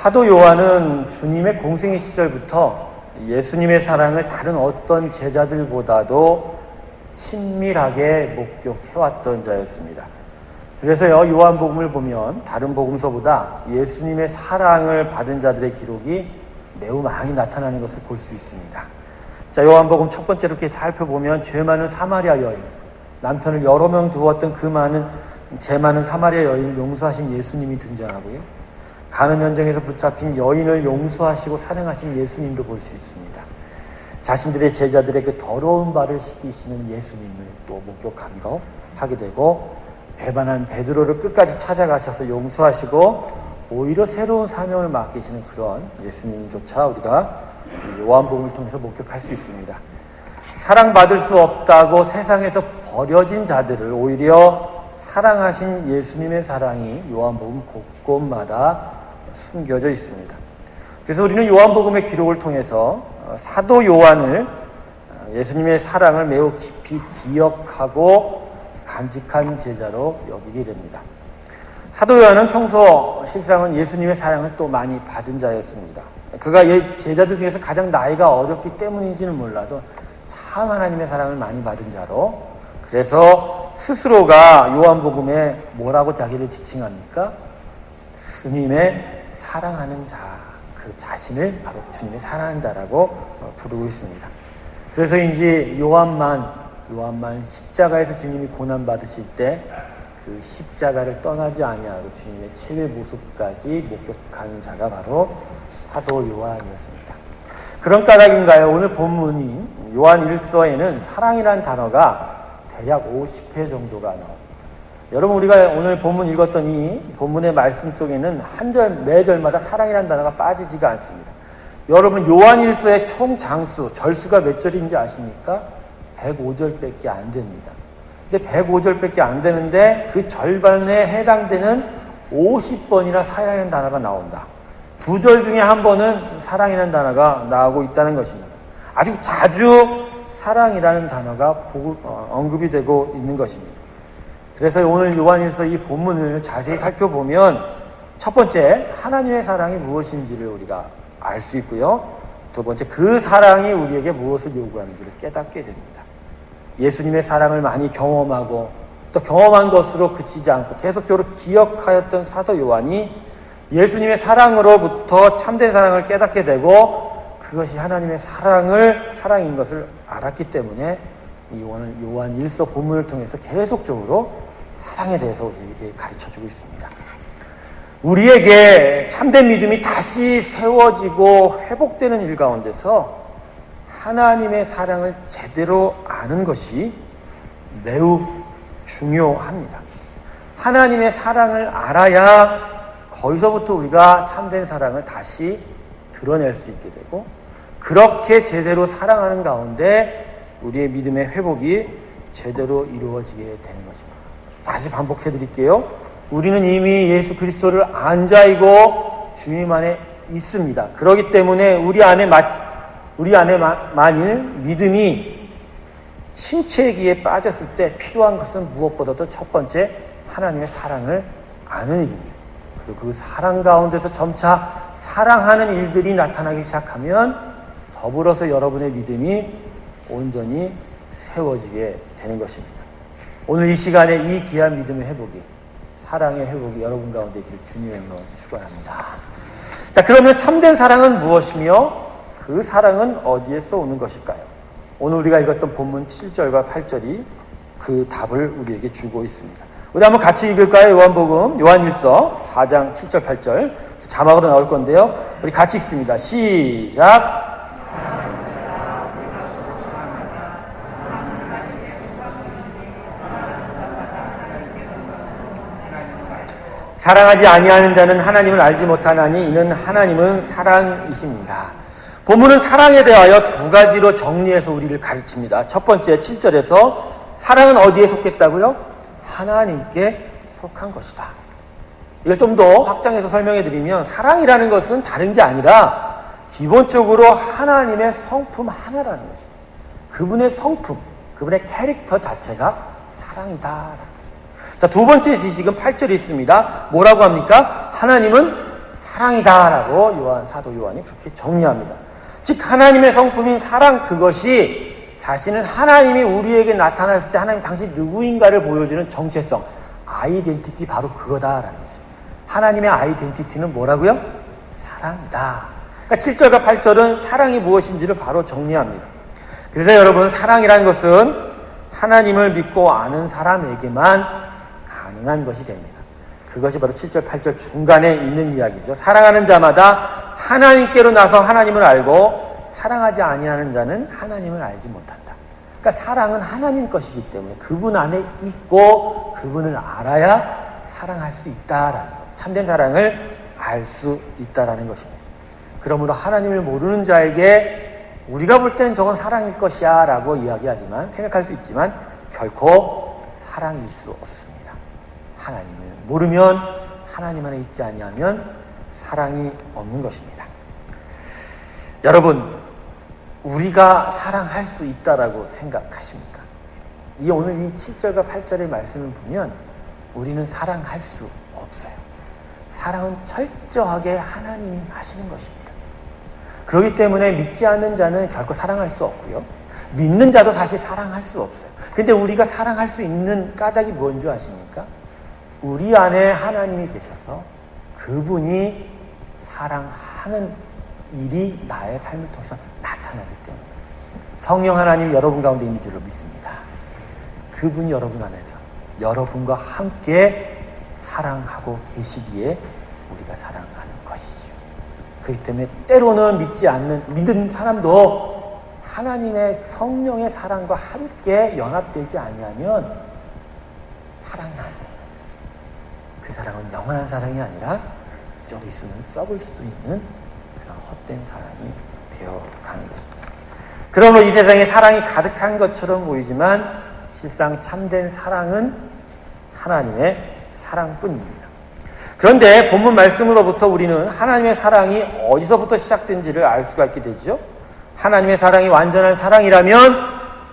사도 요한은 주님의 공생의 시절부터 예수님의 사랑을 다른 어떤 제자들보다도 친밀하게 목격해왔던 자였습니다. 그래서요, 요한복음을 보면 다른 복음서보다 예수님의 사랑을 받은 자들의 기록이 매우 많이 나타나는 것을 볼 수 있습니다. 자, 요한복음 첫 번째로 이렇게 살펴보면 죄 많은 사마리아 여인, 남편을 여러 명 두었던 그 죄 많은 사마리아 여인을 용서하신 예수님이 등장하고요. 가늠 현장에서 붙잡힌 여인을 용서하시고 사랑하신 예수님도 볼 수 있습니다. 자신들의 제자들의 그 더러운 발을 씻기시는 예수님을 또 하게 되고, 배반한 베드로를 끝까지 찾아가셔서 용서하시고 오히려 새로운 사명을 맡기시는 그런 예수님조차 우리가 요한복음을 통해서 목격할 수 있습니다. 사랑받을 수 없다고 세상에서 버려진 자들을 오히려 사랑하신 예수님의 사랑이 요한복음 곳곳마다 숨겨져 있습니다. 그래서 우리는 요한복음의 기록을 통해서 사도 요한을 예수님의 사랑을 매우 깊이 기억하고 간직한 제자로 여기게 됩니다. 사도 요한은 평소 실상은 예수님의 사랑을 또 많이 받은 자였습니다. 그가 제자들 중에서 가장 나이가 어렸기 때문인지는 몰라도 참 하나님의 사랑을 많이 받은 자로, 그래서 스스로가 요한복음에 뭐라고 자기를 지칭합니까? 주님의 사랑하는 자, 그 자신을 바로 주님의 사랑하는 자라고 부르고 있습니다. 그래서인지 요한만 십자가에서 주님이 고난받으실 때 그 십자가를 떠나지 아니하고 주님의 최후의 모습까지 목격한 자가 바로 사도 요한이었습니다. 그런 까닭인가요? 오늘 본문인 요한 1서에는 사랑이라는 단어가 대략 50회 정도가 나옵니다. 여러분, 우리가 오늘 본문 읽었던 이 본문의 말씀 속에는 매 절마다 사랑이라는 단어가 빠지지가 않습니다. 여러분, 요한 1서의 총 장수, 절수가 몇 절인지 아십니까? 105절밖에 안 됩니다. 근데 105절밖에 안 되는데 그 절반에 해당되는 50번이나 사랑이라는 단어가 나온다. 2절 중에 한 번은 사랑이라는 단어가 나오고 있다는 것입니다. 아주 자주 사랑이라는 단어가 언급이 되고 있는 것입니다. 그래서 오늘 요한일서 이 본문을 자세히 살펴보면 첫 번째, 하나님의 사랑이 무엇인지를 우리가 알 수 있고요. 두 번째, 그 사랑이 우리에게 무엇을 요구하는지를 깨닫게 됩니다. 예수님의 사랑을 많이 경험하고 또 경험한 것으로 그치지 않고 계속적으로 기억하였던 사도 요한이 예수님의 사랑으로부터 참된 사랑을 깨닫게 되고 그것이 하나님의 사랑인 것을 알았기 때문에 오늘 요한 1서 본문을 통해서 계속적으로 사랑에 대해서 우리에게 가르쳐주고 있습니다. 우리에게 참된 믿음이 다시 세워지고 회복되는 일 가운데서 하나님의 사랑을 제대로 아는 것이 매우 중요합니다. 하나님의 사랑을 알아야 거기서부터 우리가 참된 사랑을 다시 드러낼 수 있게 되고, 그렇게 제대로 사랑하는 가운데 우리의 믿음의 회복이 제대로 이루어지게 되는 것입니다. 다시 반복해 드릴게요. 우리는 이미 예수 그리스도를 안 자이고 주님 안에 있습니다. 그렇기 때문에 우리 안에 만일 믿음이 침체기에 빠졌을 때 필요한 것은 무엇보다도 첫 번째, 하나님의 사랑을 아는 일입니다. 그리고 그 사랑 가운데서 점차 사랑하는 일들이 나타나기 시작하면 더불어서 여러분의 믿음이 온전히 세워지게 되는 것입니다. 오늘 이 시간에 이 귀한 믿음의 회복이, 사랑의 회복이 여러분 가운데 있기를 주님의 이름으로 축원합니다. 자, 그러면 참된 사랑은 무엇이며 그 사랑은 어디에서 오는 것일까요? 오늘 우리가 읽었던 본문 7절과 8절이 그 답을 우리에게 주고 있습니다. 우리 한번 같이 읽을까요? 요한복음, 요한1서 4장 7절, 8절. 자막으로 나올 건데요. 우리 같이 읽습니다. 시작! 사랑하지 아니하는 자는 하나님을 알지 못하나니 이는 하나님은 사랑이십니다. 본문은 사랑에 대하여 두 가지로 정리해서 우리를 가르칩니다. 첫 번째 7절에서 사랑은 어디에 속했다고요? 하나님께 속한 것이다. 이걸 좀 더 확장해서 설명해 드리면 사랑이라는 것은 다른 게 아니라 기본적으로 하나님의 성품 하나라는 것입니다. 그분의 성품, 그분의 캐릭터 자체가 사랑이다. 자, 두 번째 지식은 8절에 있습니다. 뭐라고 합니까? 하나님은 사랑이다라고 사도 요한이 그렇게 정리합니다. 즉 하나님의 성품인 사랑, 그것이 사실은 하나님이 우리에게 나타났을 때 하나님 당신 누구인가를 보여주는 정체성, 아이덴티티, 바로 그거다라는 거죠. 하나님의 아이덴티티는 뭐라고요? 사랑이다. 그러니까 7절과 8절은 사랑이 무엇인지를 바로 정리합니다. 그래서 여러분, 사랑이라는 것은 하나님을 믿고 아는 사람에게만 가능한 것이 됩니다. 그것이 바로 7절, 8절 중간에 있는 이야기죠. 사랑하는 자마다 하나님께로 나서 하나님을 알고 사랑하지 아니하는 자는 하나님을 알지 못한다. 그러니까 사랑은 하나님 것이기 때문에 그분 안에 있고 그분을 알아야 사랑할 수 있다라는 것, 참된 사랑을 알 수 있다라는 것입니다. 그러므로 하나님을 모르는 자에게 우리가 볼 때는 저건 사랑일 것이야 라고 이야기하지만, 생각할 수 있지만 결코 사랑일 수 없습니다. 하나님을 모르면, 하나님 안에 있지 아니하면 사랑이 없는 것입니다. 여러분, 우리가 사랑할 수 있다라고 생각하십니까? 오늘 이 7절과 8절의 말씀을 보면 우리는 사랑할 수 없어요. 사랑은 철저하게 하나님이 하시는 것입니다. 그렇기 때문에 믿지 않는 자는 결코 사랑할 수 없고요. 믿는 자도 사실 사랑할 수 없어요. 근데 우리가 사랑할 수 있는 까닭이 뭔 줄 아십니까? 우리 안에 하나님이 계셔서 그분이 사랑하는 일이 나의 삶을 통해서 나타나기 때문에, 성령 하나님 여러분 가운데 있는 줄로 믿습니다. 그분이 여러분 안에서 여러분과 함께 사랑하고 계시기에 우리가 사랑하는 것이죠. 그렇기 때문에 때로는 믿는 사람도 하나님의 성령의 사랑과 함께 연합되지 아니하면 사랑이 아니에요. 그 사랑은 영원한 사랑이 아니라 좀 있으면 썩을 수 있는 그런 헛된 사랑이 되어가는 것입니다. 그러므로 이 세상에 사랑이 가득한 것처럼 보이지만 실상 참된 사랑은 하나님의 사랑뿐입니다. 그런데 본문 말씀으로부터 우리는 하나님의 사랑이 어디서부터 시작된지를 알 수가 있게 되죠. 하나님의 사랑이 완전한 사랑이라면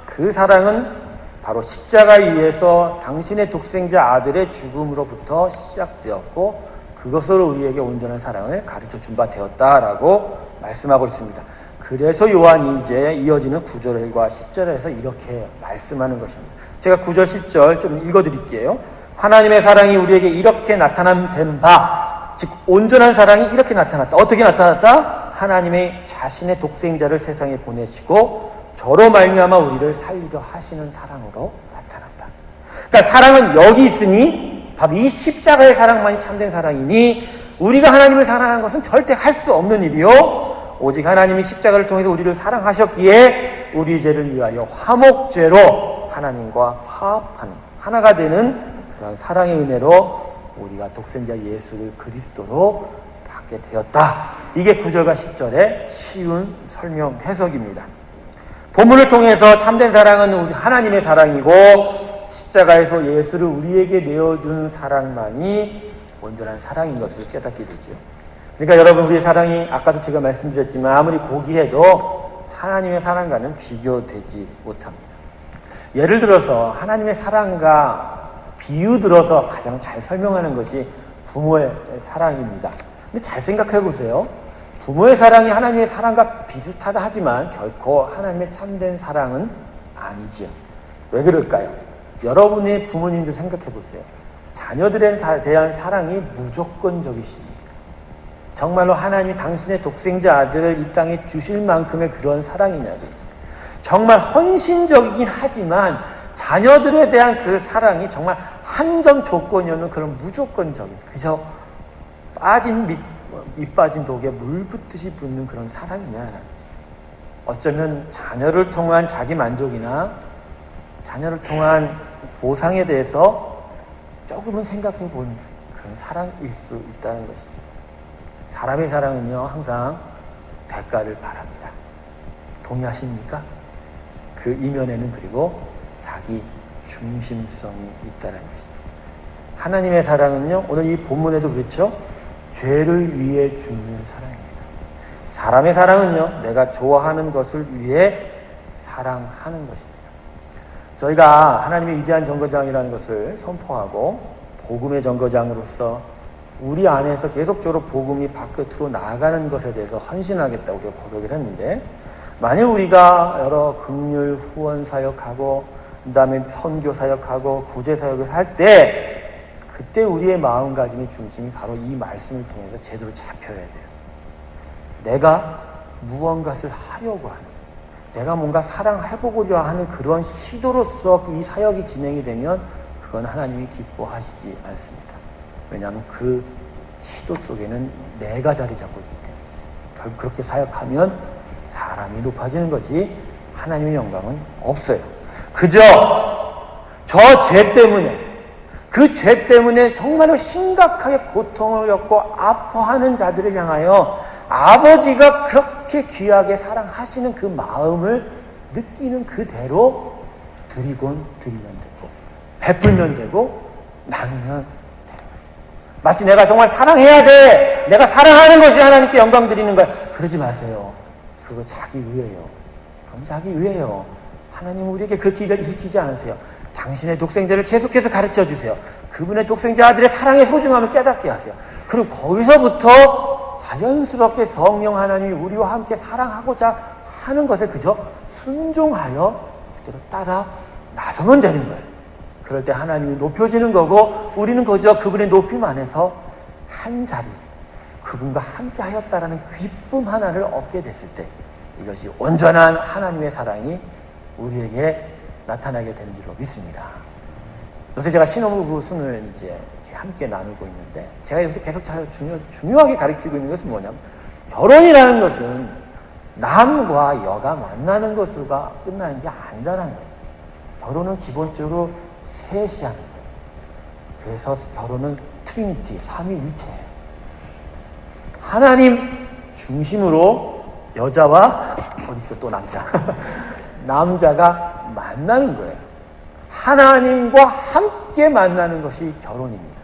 그 사랑은 바로 십자가에 의해서 당신의 독생자 아들의 죽음으로부터 시작되었고, 그것으로 우리에게 온전한 사랑을 가르쳐 준 바 되었다라고 말씀하고 있습니다. 그래서 요한이 이제 이어지는 9절과 10절에서 이렇게 말씀하는 것입니다. 제가 9절, 10절 좀 읽어드릴게요. 하나님의 사랑이 우리에게 이렇게 나타난 바, 즉 온전한 사랑이 이렇게 나타났다. 어떻게 나타났다? 하나님의 자신의 독생자를 세상에 보내시고 저로 말미암아 우리를 살리려 하시는 사랑으로 나타났다. 그러니까 사랑은 여기 있으니 바로 이 십자가의 사랑만이 참된 사랑이니, 우리가 하나님을 사랑하는 것은 절대 할 수 없는 일이요, 오직 하나님이 십자가를 통해서 우리를 사랑하셨기에 우리 죄를 위하여 화목죄로 하나님과 화합하는, 하나가 되는 그런 사랑의 은혜로 우리가 독생자 예수를 그리스도로 받게 되었다. 이게 9절과 10절의 쉬운 설명 해석입니다. 본문을 통해서 참된 사랑은 우리 하나님의 사랑이고, 십자가에서 예수를 우리에게 내어준 사랑만이 온전한 사랑인 것을 깨닫게 되죠. 그러니까 여러분, 우리의 사랑이 아까도 제가 말씀드렸지만 아무리 고귀해도 하나님의 사랑과는 비교되지 못합니다. 예를 들어서 하나님의 사랑과 비유 들어서 가장 잘 설명하는 것이 부모의 사랑입니다. 근데 잘 생각해 보세요. 부모의 사랑이 하나님의 사랑과 비슷하다 하지만 결코 하나님의 참된 사랑은 아니지요. 왜 그럴까요? 여러분의 부모님도 생각해 보세요. 자녀들에 대한 사랑이 무조건적이십니다. 정말로 하나님이 당신의 독생자 아들을 이 땅에 주실 만큼의 그런 사랑이냐고요. 정말 헌신적이긴 하지만 자녀들에 대한 그 사랑이 정말 한 점 조건이 없는 그런 무조건적인, 그저 밑 빠진 독에 물 붓듯이 붓는 그런 사랑이냐. 어쩌면 자녀를 통한 자기 만족이나 자녀를 통한 보상에 대해서 조금은 생각해 본 그런 사랑일 수 있다는 것이죠. 사람의 사랑은요, 항상 대가를 바랍니다. 동의하십니까? 그 이면에는 그리고 자기 중심성이 있다는 것이죠. 하나님의 사랑은요, 오늘 이 본문에도 그렇죠. 죄를 위해 죽는 사랑입니다. 사람의 사랑은요, 내가 좋아하는 것을 위해 사랑하는 것입니다. 저희가 하나님의 위대한 정거장이라는 것을 선포하고 복음의 정거장으로서 우리 안에서 계속적으로 복음이 바깥으로 나아가는 것에 대해서 헌신하겠다고 고백을 했는데, 만약 우리가 여러 긍휼 후원 사역하고 그 다음에 선교 사역하고 구제 사역을 할 때, 그때 우리의 마음가짐의 중심이 바로 이 말씀을 통해서 제대로 잡혀야 돼요. 내가 무언가를 하려고 하는, 내가 뭔가 사랑해보고자 하는 그런 시도로서 이 사역이 진행이 되면 그건 하나님이 기뻐하시지 않습니다. 왜냐하면 그 시도 속에는 내가 자리 잡고 있기 때문에. 결국 그렇게 사역하면 사람이 높아지는 거지 하나님의 영광은 없어요. 그저 저 죄 때문에, 그 죄 때문에 정말로 심각하게 고통을 겪고 아파하는 자들을 향하여 아버지가 그렇게 귀하게 사랑하시는 그 마음을 느끼는 그대로 드리면 되고, 베풀면 되고, 나누면 되고. 마치 내가 정말 사랑해야 돼, 내가 사랑하는 것이 하나님께 영광 드리는 거야, 그러지 마세요. 그거 자기 의예요. 그럼 자기 의예요. 하나님은 우리에게 그렇게 일으키지 않으세요. 당신의 독생자를 계속해서 가르쳐 주세요. 그분의 독생자 아들의 사랑의 소중함을 깨닫게 하세요. 그리고 거기서부터 자연스럽게 성령 하나님이 우리와 함께 사랑하고자 하는 것에 그저 순종하여 그대로 따라 나서면 되는 거예요. 그럴 때 하나님이 높여지는 거고, 우리는 그저 그분의 높임 안에서 한 자리, 그분과 함께 하였다라는 기쁨 하나를 얻게 됐을 때, 이것이 온전한 하나님의 사랑이 우리에게 나타나게 되는 줄로 믿습니다. 요새 제가 신혼부부 순을 이제 함께 나누고 있는데, 제가 요새 계속 중요하게 가르치고 있는 것은 뭐냐면, 결혼이라는 것은 남과 여가 만나는 것으로가 끝나는 게 아니라는 거예요. 결혼은 기본적으로 셋이 하는 거예요. 그래서 결혼은 트리니티, 삼위일체예요. 하나님 중심으로 여자와, 어디서 또 남자, 남자가 만나는 거예요. 하나님과 함께 만나는 것이 결혼입니다.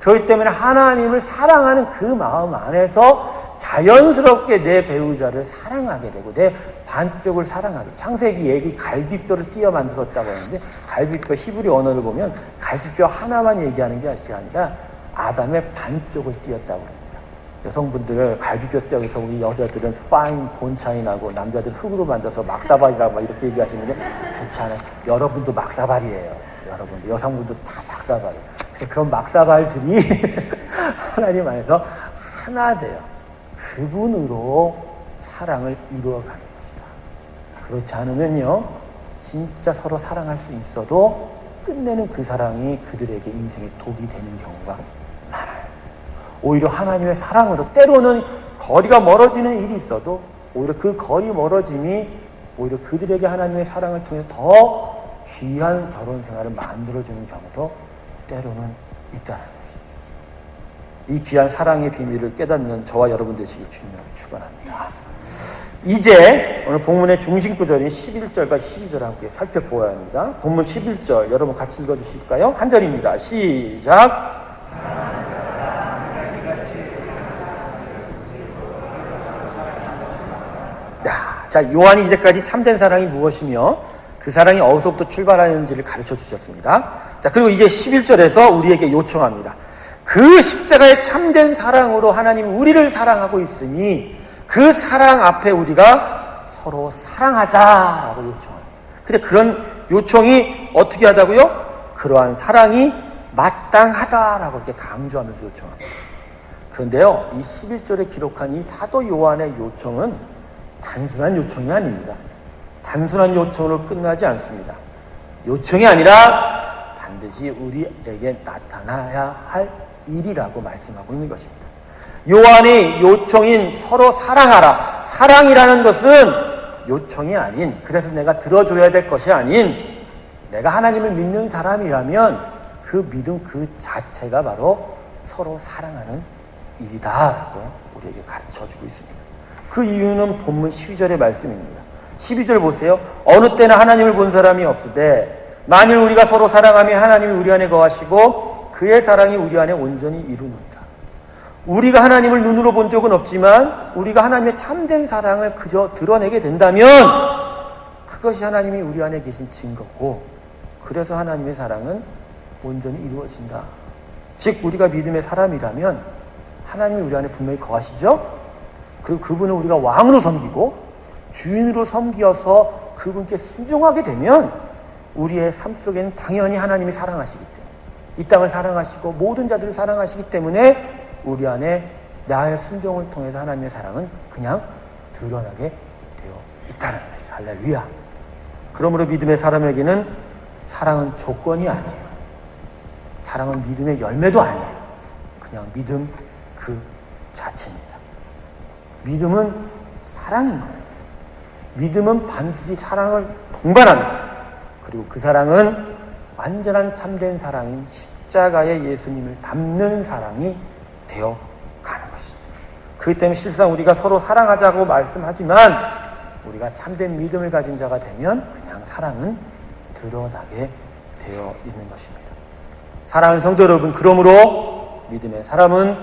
그렇기 때문에 하나님을 사랑하는 그 마음 안에서 자연스럽게 내 배우자를 사랑하게 되고, 내 반쪽을 사랑하게. 창세기 얘기 갈비뼈를 띄어 만들었다고 하는데, 갈비뼈 히브리 언어를 보면 갈비뼈 하나만 얘기하는 게 아니라 아담의 반쪽을 띄었다고 합니다. 여성분들 갈비뼈 띄어서 우리 여자들은 파인 본 차이 나고 남자들 흙으로 만들어서 막사발이라고 막 이렇게 얘기하시는데, 그렇지 않아요. 여러분도 막사발이에요. 여러분도, 여성분도 다 막사발이에요. 그런 막사발들이 하나님 안에서 하나 돼요. 그분으로 사랑을 이루어가는 것이다. 그렇지 않으면요, 진짜 서로 사랑할 수 있어도 끝내는 그 사랑이 그들에게 인생의 독이 되는 경우가 많아요. 오히려 하나님의 사랑으로 때로는 거리가 멀어지는 일이 있어도 오히려 그 거리 멀어짐이 오히려 그들에게 하나님의 사랑을 통해 더 귀한 결혼 생활을 만들어주는 경우도 때로는 있다는 것입니다. 이 귀한 사랑의 비밀을 깨닫는 저와 여러분 되시길 주님으로 축원합니다. 이제 오늘 본문의 중심 구절인 11절과 12절 함께 살펴보아야 합니다. 본문 11절 여러분 같이 읽어주실까요? 한 절입니다. 시작. 자, 요한이 이제까지 참된 사랑이 무엇이며 그 사랑이 어디서부터 출발하는지를 가르쳐 주셨습니다. 자, 그리고 이제 11절에서 우리에게 요청합니다. 그 십자가의 참된 사랑으로 하나님이 우리를 사랑하고 있으니 그 사랑 앞에 우리가 서로 사랑하자라고 요청합니다. 근데 그런 요청이 어떻게 하다고요? 그러한 사랑이 마땅하다라고 이렇게 강조하면서 요청합니다. 그런데요, 이 11절에 기록한 이 사도 요한의 요청은 단순한 요청이 아닙니다. 단순한 요청으로 끝나지 않습니다. 요청이 아니라 반드시 우리에게 나타나야 할 일이라고 말씀하고 있는 것입니다. 요한의 요청인 서로 사랑하라. 사랑이라는 것은 요청이 아닌, 그래서 내가 들어줘야 될 것이 아닌, 내가 하나님을 믿는 사람이라면 그 믿음 그 자체가 바로 서로 사랑하는 일이다라고 우리에게 가르쳐주고 있습니다. 그 이유는 본문 12절의 말씀입니다. 12절 보세요. 어느 때나 하나님을 본 사람이 없으되 만일 우리가 서로 사랑하며 하나님이 우리 안에 거하시고 그의 사랑이 우리 안에 온전히 이루는다. 우리가 하나님을 눈으로 본 적은 없지만 우리가 하나님의 참된 사랑을 그저 드러내게 된다면 그것이 하나님이 우리 안에 계신 증거고, 그래서 하나님의 사랑은 온전히 이루어진다. 즉 우리가 믿음의 사람이라면 하나님이 우리 안에 분명히 거하시죠? 그리고 그분을 우리가 왕으로 섬기고 주인으로 섬기어서 그분께 순종하게 되면 우리의 삶 속에는 당연히 하나님이 사랑하시기 때문에, 이 땅을 사랑하시고 모든 자들을 사랑하시기 때문에 우리 안에 나의 순종을 통해서 하나님의 사랑은 그냥 드러나게 되어 있다는 것이죠. 할렐루야. 그러므로 믿음의 사람에게는 사랑은 조건이 아니에요. 사랑은 믿음의 열매도 아니에요. 그냥 믿음 그 자체입니다. 믿음은 사랑인 거예요. 믿음은 반드시 사랑을 동반하는 거예요. 그리고 그 사랑은 완전한 참된 사랑인 십자가의 예수님을 닮는 사랑이 되어 가는 것입니다. 그렇기 때문에 실상 우리가 서로 사랑하자고 말씀하지만 우리가 참된 믿음을 가진 자가 되면 그냥 사랑은 드러나게 되어 있는 것입니다. 사랑하는 성도 여러분, 그러므로 믿음의 사람은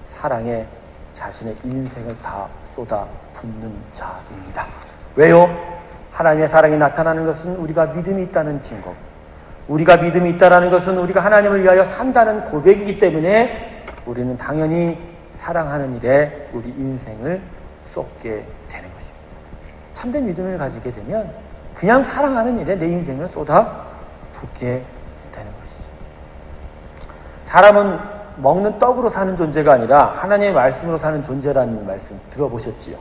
사랑에 자신의 인생을 다 쏟아 붓는 자입니다. 왜요? 하나님의 사랑이 나타나는 것은 우리가 믿음이 있다는 증거, 우리가 믿음이 있다는 것은 우리가 하나님을 위하여 산다는 고백이기 때문에 우리는 당연히 사랑하는 일에 우리 인생을 쏟게 되는 것입니다. 참된 믿음을 가지게 되면 그냥 사랑하는 일에 내 인생을 쏟아 붓게 되는 것이죠. 사람은 먹는 떡으로 사는 존재가 아니라 하나님의 말씀으로 사는 존재라는 말씀 들어보셨지요?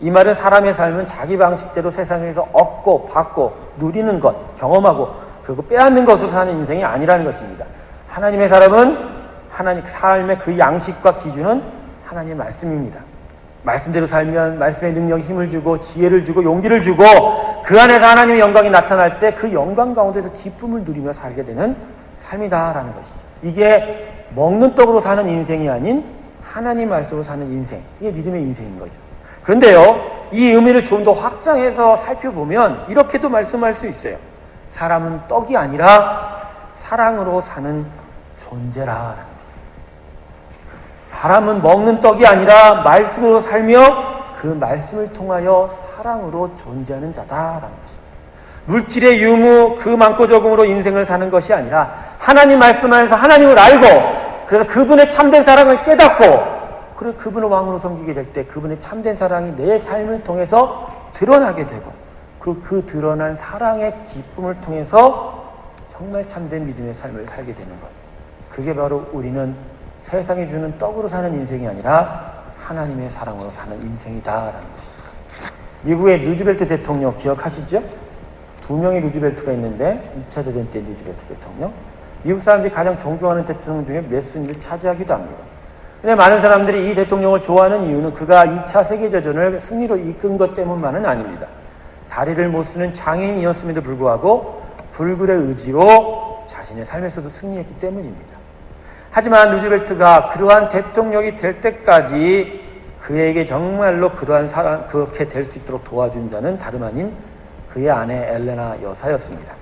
이 말은 사람의 삶은 자기 방식대로 세상에서 얻고 받고 누리는 것, 경험하고 그리고 빼앗는 것으로 사는 인생이 아니라는 것입니다. 하나님의 사람은 하나님 삶의 그 양식과 기준은 하나님의 말씀입니다. 말씀대로 살면 말씀의 능력이 힘을 주고 지혜를 주고 용기를 주고 그 안에서 하나님의 영광이 나타날 때 그 영광 가운데서 기쁨을 누리며 살게 되는 삶이다라는 것이죠. 이게 먹는 떡으로 사는 인생이 아닌 하나님 말씀으로 사는 인생, 이게 믿음의 인생인 거죠. 그런데요, 이 의미를 좀 더 확장해서 살펴보면 이렇게도 말씀할 수 있어요. 사람은 떡이 아니라 사랑으로 사는 존재라라는 거죠. 사람은 먹는 떡이 아니라 말씀으로 살며 그 말씀을 통하여 사랑으로 존재하는 자다라는 것입니다. 물질의 유무, 그 많고 적음으로 인생을 사는 것이 아니라 하나님 말씀 안에서 하나님을 알고 그래서 그분의 참된 사랑을 깨닫고 그리고 그분을 왕으로 섬기게 될 때 그분의 참된 사랑이 내 삶을 통해서 드러나게 되고 그리고 그 드러난 사랑의 기쁨을 통해서 정말 참된 믿음의 삶을 살게 되는 것. 그게 바로 우리는 세상이 주는 떡으로 사는 인생이 아니라 하나님의 사랑으로 사는 인생이다라는 것입니다. 미국의 루즈벨트 대통령 기억하시죠? 2명의 루즈벨트가 있는데 2차 대전 때 루즈벨트 대통령. 미국 사람들이 가장 존경하는 대통령 중에 몇 순위를 차지하기도 합니다. 근데 많은 사람들이 이 대통령을 좋아하는 이유는 그가 2차 세계대전을 승리로 이끈 것 때문만은 아닙니다. 다리를 못 쓰는 장애인이었음에도 불구하고 불굴의 의지로 자신의 삶에서도 승리했기 때문입니다. 하지만 루즈벨트가 그러한 대통령이 될 때까지 그에게 정말로 그러한 사람, 그렇게 될 수 있도록 도와준 자는 다름 아닌 그의 아내 엘레나 여사였습니다.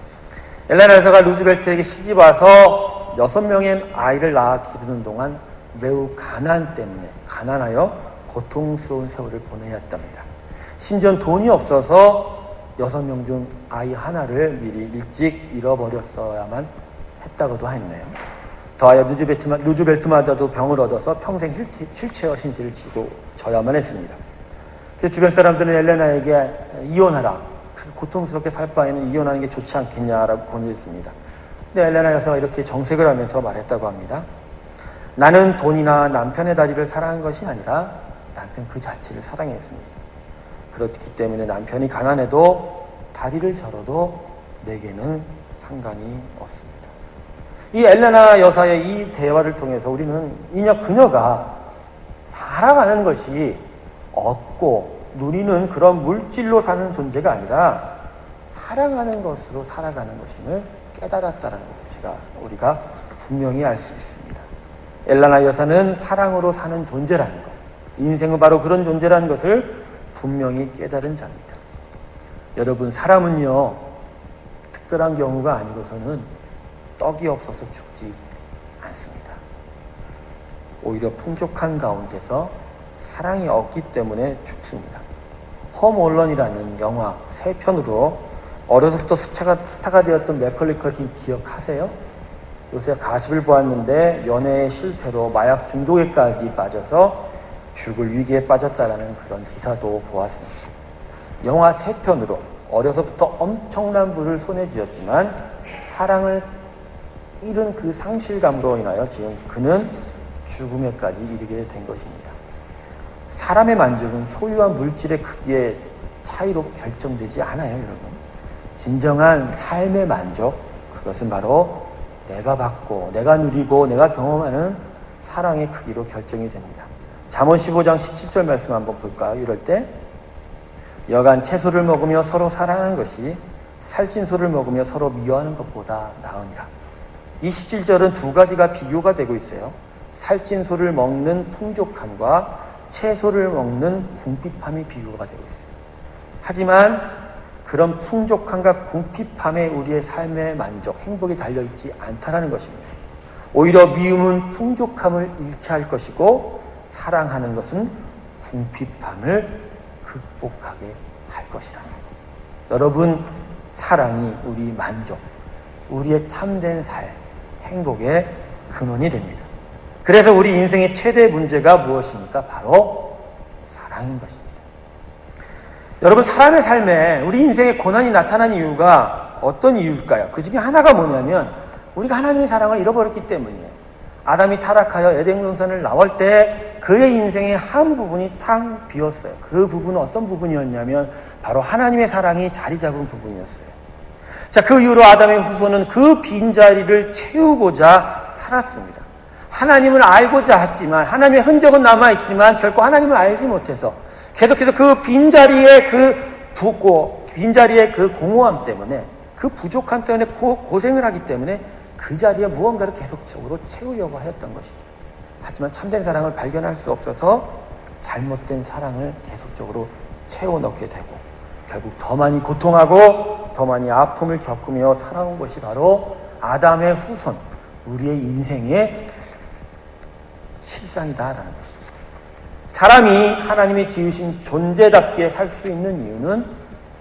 엘레나 여사가 루즈벨트에게 시집 와서 6명의 아이를 낳아 기르는 동안 매우 가난하여 고통스러운 세월을 보내야 했답니다. 심지어 돈이 없어서 6명 중 아이 하나를 미리 일찍 잃어버렸어야만 했다고도 했네요. 더하여 루즈벨트마저도 병을 얻어서 평생 휠체어 신세를 지고 져야만 했습니다. 그래서 주변 사람들은 엘레나에게 이혼하라. 고통스럽게 살 바에는 이혼하는 게 좋지 않겠냐라고 권유했습니다. 근데 엘레나 여사가 이렇게 정색을 하면서 말했다고 합니다. 나는 돈이나 남편의 다리를 사랑한 것이 아니라 남편 그 자체를 사랑했습니다. 그렇기 때문에 남편이 가난해도 다리를 절어도 내게는 상관이 없습니다. 이 엘레나 여사의 이 대화를 통해서 우리는 그녀가 살아가는 것이 얻고 누리는 그런 물질로 사는 존재가 아니라 사랑하는 것으로 살아가는 것임을 깨달았다는 것을 우리가 분명히 알 수 있습니다. 엘레나 여사는 사랑으로 사는 존재라는 것, 인생은 바로 그런 존재라는 것을 분명히 깨달은 자입니다. 여러분, 사람은요 특별한 경우가 아니고서는 떡이 없어서 죽지 않습니다. 오히려 풍족한 가운데서 사랑이 없기 때문에 죽습니다. 홈 얼런이라는 영화 3편으로 어려서부터 스타가 되었던 맥컬리 컬킨 기억하세요? 요새 가십을 보았는데 연애의 실패로 마약 중독에까지 빠져서 죽을 위기에 빠졌다라는 그런 기사도 보았습니다. 영화 3편으로 어려서부터 엄청난 부를 손에 쥐었지만 사랑을 잃은 그 상실감으로 인하여 지금 그는 죽음에까지 이르게 된 것입니다. 사람의 만족은 소유한 물질의 크기의 차이로 결정되지 않아요, 여러분. 진정한 삶의 만족, 그것은 바로 내가 받고, 내가 누리고, 내가 경험하는 사랑의 크기로 결정이 됩니다. 잠언 15장 17절 말씀 한번 볼까요? 이럴 때 여간 채소를 먹으며 서로 사랑하는 것이 살찐소를 먹으며 서로 미워하는 것보다 나으니라. 이 17절은 두 가지가 비교가 되고 있어요. 살찐소를 먹는 풍족함과 채소를 먹는 궁핍함이 비교가 되고 있어요. 하지만 그런 풍족함과 궁핍함에 우리의 삶의 만족, 행복이 달려있지 않다라는 것입니다. 오히려 미움은 풍족함을 잃게 할 것이고 사랑하는 것은 궁핍함을 극복하게 할 것이라는 것. 여러분, 사랑이 우리 만족, 우리의 참된 삶, 행복의 근원이 됩니다. 그래서 우리 인생의 최대 문제가 무엇입니까? 바로 사랑인 것입니다. 여러분, 사람의 삶에 우리 인생의 고난이 나타난 이유가 어떤 이유일까요? 그 중에 하나가 뭐냐면 우리가 하나님의 사랑을 잃어버렸기 때문이에요. 아담이 타락하여 에덴 동산을 나올 때 그의 인생의 한 부분이 탕 비었어요. 그 부분은 어떤 부분이었냐면 바로 하나님의 사랑이 자리 잡은 부분이었어요. 자, 그 이후로 아담의 후손은 그 빈자리를 채우고자 살았습니다. 하나님을 알고자 했지만, 하나님의 흔적은 남아있지만 결코 하나님을 알지 못해서 계속해서 그 빈자리의 빈자리의 그 공허함 때문에, 그 부족함 때문에 고생을 하기 때문에 그 자리에 무언가를 계속적으로 채우려고 하였던 것이죠. 하지만 참된 사랑을 발견할 수 없어서 잘못된 사랑을 계속적으로 채워넣게 되고 결국 더 많이 고통하고 더 많이 아픔을 겪으며 살아온 것이 바로 아담의 후손, 우리의 인생의 실상이다라는 것입니다. 사람이 하나님이 지으신 존재답게 살 수 있는 이유는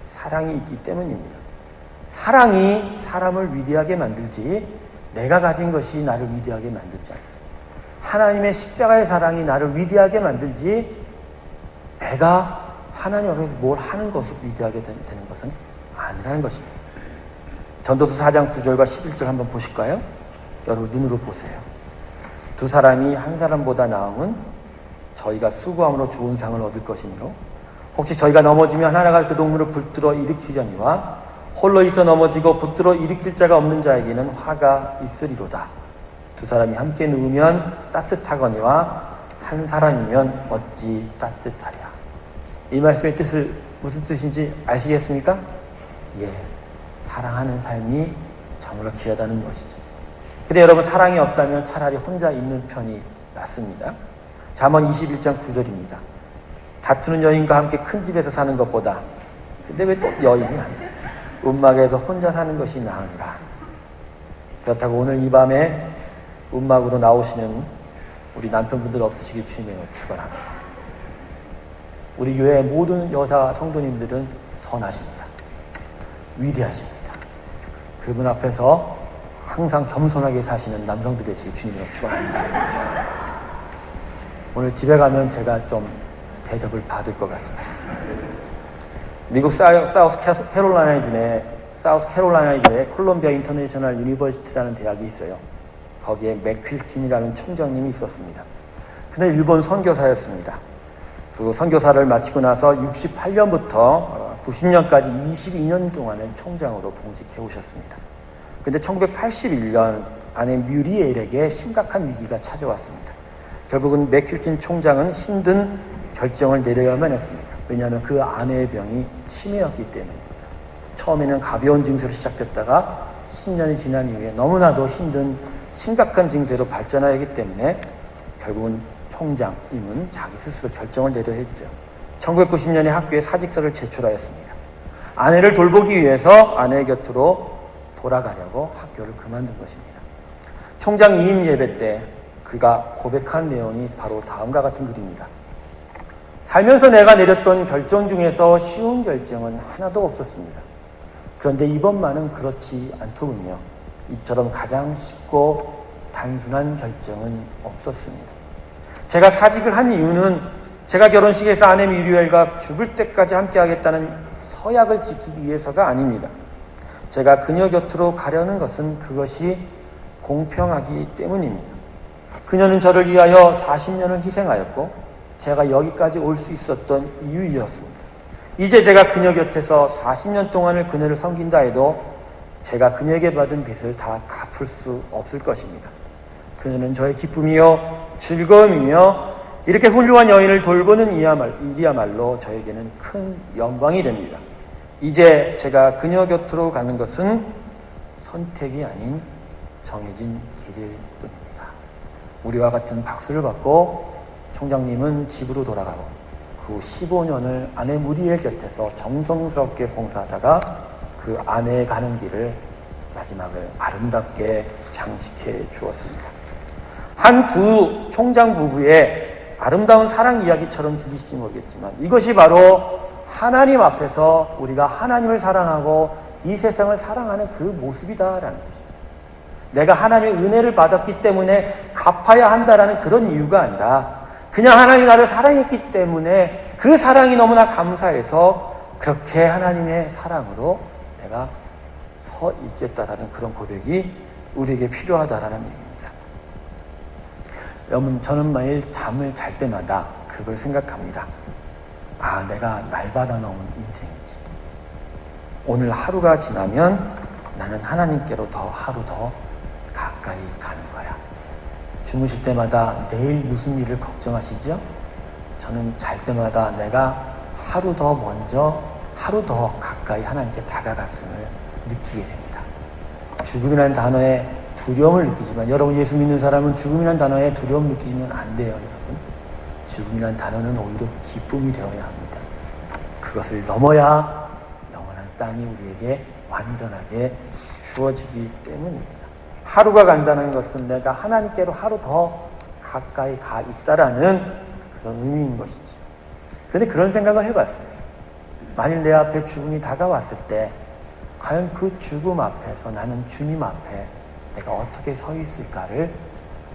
사랑이 있기 때문입니다. 사랑이 사람을 위대하게 만들지 내가 가진 것이 나를 위대하게 만들지 않습니다. 하나님의 십자가의 사랑이 나를 위대하게 만들지 내가 하나님 앞에서 뭘 하는 것을 위대하게 되는 것은 아니라는 것입니다. 전도서 4장 9절과 11절 한번 보실까요? 여러분 눈으로 보세요. 두 사람이 한 사람보다 나음은 저희가 수고함으로 좋은 상을 얻을 것이므로 혹시 저희가 넘어지면 하나가 그 동물을 붙들어 일으키려니와 홀로 있어 넘어지고 붙들어 일으킬 자가 없는 자에게는 화가 있으리로다. 두 사람이 함께 누우면 따뜻하거니와 한 사람이면 어찌 따뜻하랴. 이 말씀의 뜻을 무슨 뜻인지 아시겠습니까? 예, 사랑하는 삶이 정말로 귀하다는 것이죠. 근데 여러분, 사랑이 없다면 차라리 혼자 있는 편이 낫습니다. 잠언 21장 9절입니다. 다투는 여인과 함께 큰 집에서 사는 것보다, 근데 왜 또 여인이 아니야? 움막에서 혼자 사는 것이 나으니라. 그렇다고 오늘 이 밤에 움막으로 나오시는 우리 남편분들 없으시길 주님의 축원합니다. 우리 교회 모든 여자 성도님들은 선하십니다. 위대하십니다. 그분 앞에서 항상 겸손하게 사시는 남성들 되시길 주님의 축원합니다. 오늘 집에 가면 제가 좀 대접을 받을 것 같습니다. 미국 사우스 캐롤라이나주에 콜롬비아 인터내셔널 유니버시티라는 대학이 있어요. 거기에 맥큄킨이라는 총장님이 있었습니다. 그는 일본 선교사였습니다. 그 선교사를 마치고 나서 68년부터 90년까지 22년 동안을 총장으로 봉직해 오셨습니다. 그런데 1981년 아내 뮤리엘에게 심각한 위기가 찾아왔습니다. 결국은 맥큄킨 총장은 힘든 결정을 내려야만 했습니다. 왜냐하면 그 아내의 병이 치매였기 때문입니다. 처음에는 가벼운 증세로 시작됐다가 10년이 지난 이후에 너무나도 힘든 심각한 증세로 발전하기 때문에 결국은 총장님은 자기 스스로 결정을 내려 했죠. 1990년에 학교에 사직서를 제출하였습니다. 아내를 돌보기 위해서 아내의 곁으로 돌아가려고 학교를 그만둔 것입니다. 총장 이임 예배 때 그가 고백한 내용이 바로 다음과 같은 글입니다. 살면서 내가 내렸던 결정 중에서 쉬운 결정은 하나도 없었습니다. 그런데 이번만은 그렇지 않더군요. 이처럼 가장 쉽고 단순한 결정은 없었습니다. 제가 사직을 한 이유는 제가 결혼식에서 아내 미리엘과 죽을 때까지 함께하겠다는 서약을 지키기 위해서가 아닙니다. 제가 그녀 곁으로 가려는 것은 그것이 공평하기 때문입니다. 그녀는 저를 위하여 40년을 희생하였고 제가 여기까지 올 수 있었던 이유이었습니다. 이제 제가 그녀 곁에서 40년 동안을 그녀를 섬긴다 해도 제가 그녀에게 받은 빚을 다 갚을 수 없을 것입니다. 그녀는 저의 기쁨이요 즐거움이며 이렇게 훌륭한 여인을 돌보는 일이야말로 저에게는 큰 영광이 됩니다. 이제 제가 그녀 곁으로 가는 것은 선택이 아닌 정해진 길일 뿐입니다. 우리와 같은 박수를 받고 총장님은 집으로 돌아가고 그 15년을 아내 무리엘 곁에서 정성스럽게 봉사하다가 그 아내의 가는 길을 마지막을 아름답게 장식해 주었습니다. 한 두 총장 부부의 아름다운 사랑 이야기처럼 들리실지 모르겠지만 이것이 바로 하나님 앞에서 우리가 하나님을 사랑하고 이 세상을 사랑하는 그 모습이다라는 것입니다. 내가 하나님의 은혜를 받았기 때문에 갚아야 한다라는 그런 이유가 아니라 그냥 하나님이 나를 사랑했기 때문에 그 사랑이 너무나 감사해서 그렇게 하나님의 사랑으로 내가 서 있겠다라는 그런 고백이 우리에게 필요하다라는 얘기입니다. 여러분, 저는 매일 잠을 잘 때마다 그걸 생각합니다. 아, 내가 날받아 놓은 인생이지. 오늘 하루가 지나면 나는 하나님께로 하루 더 가까이 가는 거야. 주무실 때마다 내일 무슨 일을 걱정하시죠? 저는 잘 때마다 내가 하루 더 먼저, 하루 더 가까이 하나님께 다가갔음을 느끼게 됩니다. 죽음이라는 단어에 두려움을 느끼지만, 여러분 예수 믿는 사람은 죽음이라는 단어에 두려움 느끼면 안 돼요, 여러분. 죽음이라는 단어는 오히려 기쁨이 되어야 합니다. 그것을 넘어야 영원한 땅이 우리에게 완전하게 주어지기 때문입니다. 하루가 간다는 것은 내가 하나님께로 하루 더 가까이 가 있다라는 그런 의미인 것이죠. 그런데 그런 생각을 해봤어요. 만일 내 앞에 죽음이 다가왔을 때 과연 그 죽음 앞에서 나는 주님 앞에 내가 어떻게 서 있을까를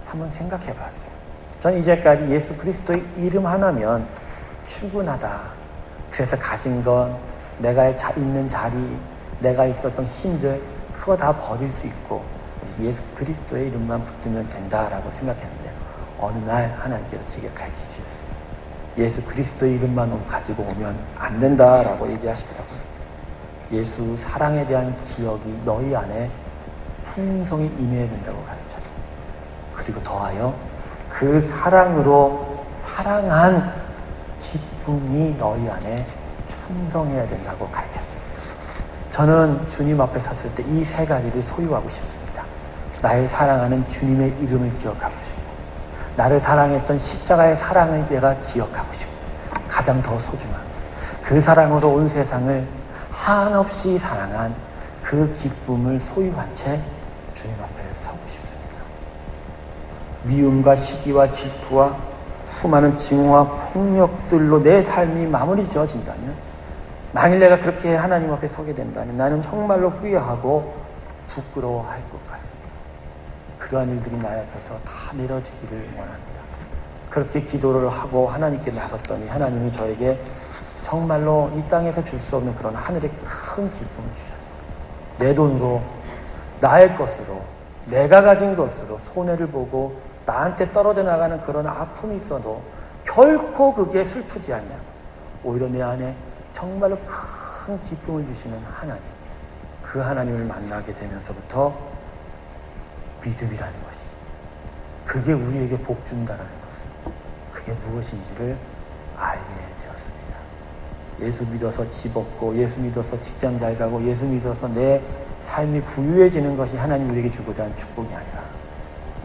한번 생각해 봤어요. 저는 이제까지 예수 그리스도의 이름 하나면 충분하다. 그래서 가진 건, 내가 있는 자리, 내가 있었던 힘들, 그거 다 버릴 수 있고 예수 그리스도의 이름만 붙들면 된다라고 생각했는데 어느 날 하나님께서 제게 가르쳐 주셨어요. 예수 그리스도의 이름만 가지고 오면 안 된다라고 얘기하시더라고요. 예수 사랑에 대한 기억이 너희 안에 풍성히 임해야 된다고 가르쳤어요. 그리고 더하여 그 사랑으로 사랑한 기쁨이 너희 안에 충성해야 된다고 가르쳤어요. 저는 주님 앞에 섰을 때 이 세 가지를 소유하고 싶습니다. 나의 사랑하는 주님의 이름을 기억하고 싶고, 나를 사랑했던 십자가의 사랑을 내가 기억하고 싶고, 가장 더 소중한 그 사랑으로 온 세상을 한없이 사랑한 그 기쁨을 소유한 채 주님 앞에 서고 싶습니다. 미움과 시기와 질투와 수많은 증오와 폭력들로 내 삶이 마무리 지어진다면, 만일 내가 그렇게 하나님 앞에 서게 된다면 나는 정말로 후회하고 부끄러워할 것 같습니다. 그러한 일들이 나의 앞에서 다 내려지기를 원합니다. 그렇게 기도를 하고 하나님께 나섰더니 하나님이 저에게 정말로 이 땅에서 줄 수 없는 그런 하늘의 큰 기쁨을 주셨어요. 내 돈으로, 나의 것으로, 내가 가진 것으로 손해를 보고 나한테 떨어져 나가는 그런 아픔이 있어도 결코 그게 슬프지 않냐. 오히려 내 안에 정말로 큰 기쁨을 주시는 하나님, 그 하나님을 만나게 되면서부터 믿음이라는 것이, 그게 우리에게 복 준다는 것은 그게 무엇인지를 알게 되었습니다. 예수 믿어서 집 얻고, 예수 믿어서 직장 잘 가고, 예수 믿어서 내 삶이 부유해지는 것이 하나님 우리에게 주고자 하는 축복이 아니라,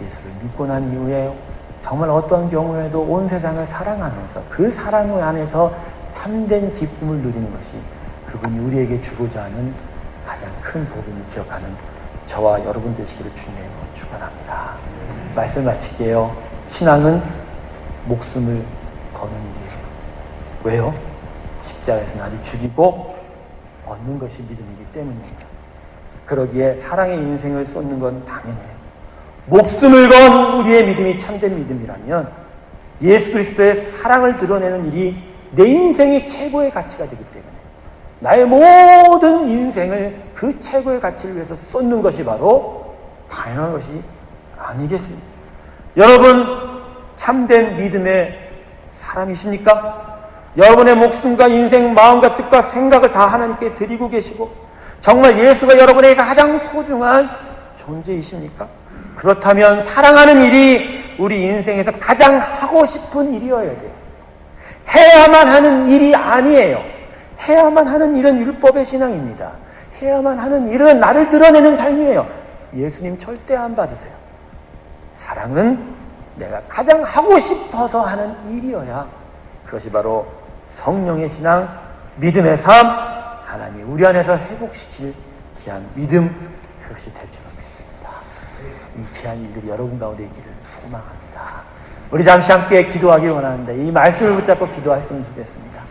예수를 믿고 난 이후에 정말 어떤 경우에도 온 세상을 사랑하면서 그 사랑 안에서 참된 기쁨을 누리는 것이 그분이 우리에게 주고자 하는 가장 큰 복음을 기억하는 저와 여러분 되시기를 주님으로 축원합니다. 말씀 마칠게요. 신앙은 목숨을 거는 일이에요. 왜요? 십자가에서 나를 죽이고 얻는 것이 믿음이기 때문입니다. 그러기에 사랑의 인생을 쏟는 건 당연해요. 목숨을 건 우리의 믿음이 참된 믿음이라면 예수 그리스도의 사랑을 드러내는 일이 내 인생의 최고의 가치가 되기 때문에 나의 모든 인생을 그 최고의 가치를 위해서 쏟는 것이 바로 당연한 것이 아니겠습니까? 여러분, 참된 믿음의 사람이십니까? 여러분의 목숨과 인생, 마음과 뜻과 생각을 다 하나님께 드리고 계시고 정말 예수가 여러분에게 가장 소중한 존재이십니까? 그렇다면 사랑하는 일이 우리 인생에서 가장 하고 싶은 일이어야 돼요. 해야만 하는 일이 아니에요. 해야만 하는 일은 율법의 신앙입니다. 해야만 하는 일은 나를 드러내는 삶이에요. 예수님 절대 안 받으세요. 사랑은 내가 가장 하고 싶어서 하는 일이어야 그것이 바로 성령의 신앙, 믿음의 삶, 하나님이 우리 안에서 회복시킬 귀한 믿음, 그것이 될 줄 믿습니다. 이 귀한 일들이 여러분 가운데 있기를 소망합니다. 우리 잠시 함께 기도하기 원하는데 이 말씀을 붙잡고 기도했으면 좋겠습니다.